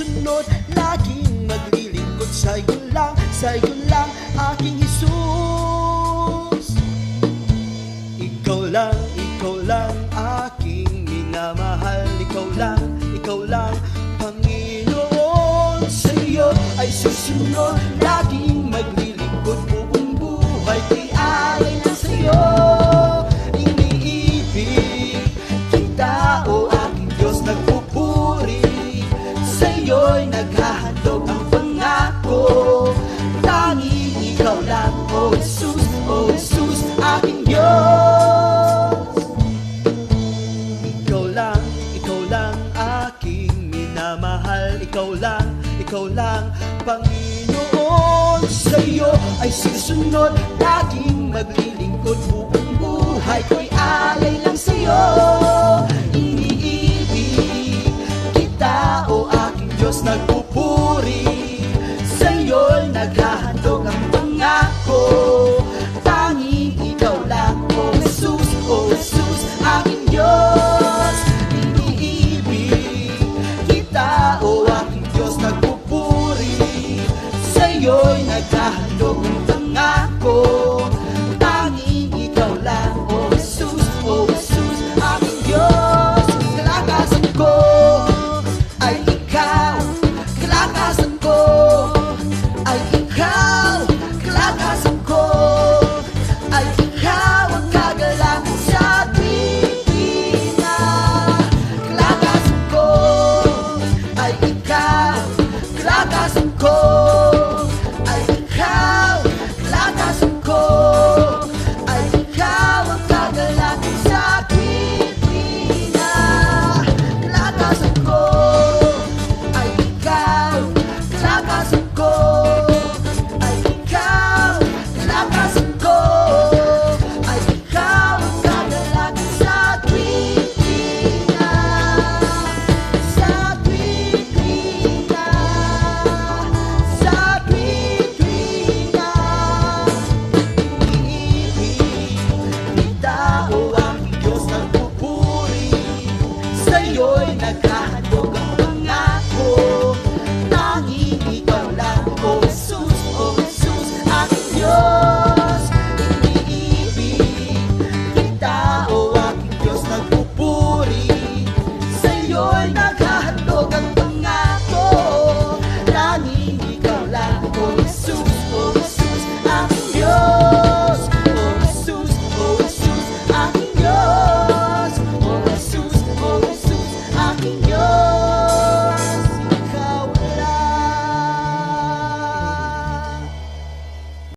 susunod, laging maglilingkod sa'yo lang aking Jesus. Ikaw lang aking minamahal, ikaw lang, Panginoon. Sa'yo ay susunod, laging maglilingkod, buong buhay ko'y alay na sa'yo. Iniibig kita, o aking Diyos, nagpupuri. Sa'yo'y naghahandog ang pangako, tanging ikaw lang, o Jesus, aking Diyos. Ikaw lang aking minamahal, ikaw lang, Panginoon. Sa'yo ay susunod, laging maglilingkod, buong buhay ko'y alay lang sa'yo. Iniibig kita, o aking Diyos, nagpupuri. Sa'yo'y naghahandog ang pangako, tanging ikaw lang, o Jesus, aking Diyos. Iniibig kita, o aking Diyos, nagpupuri. Sa'yo'y naghahandog ang pangako, tanging ikaw lang, o Jesus, aking Diyos. Kalakasan ko ay ikaw, kalakasan ko ay ikaw, kalakasan ko ay ikaw, ang kagalakan sa tuwina. Kalakasan ko ay ikaw, kalakasan ko ay ikaw, kalakasan ko ay ikaw, ang kagalakan sa tuwina. Kalakasan ko ay ikaw, kalakasan ko ay ikaw, kalakasan ko ay ikaw, ang kagalakan sa tuwina. Sa tuwina, sa tuwina. Iniibig kita, o aking Diyos, nagpupuri. Sa'yo'y naghahandog ang pangako, tanging ikaw lang, o Jesus, aking Diyos. Iniibig kita, o aking Diyos, nagpupuri. Sa'yo'y naghahandog ang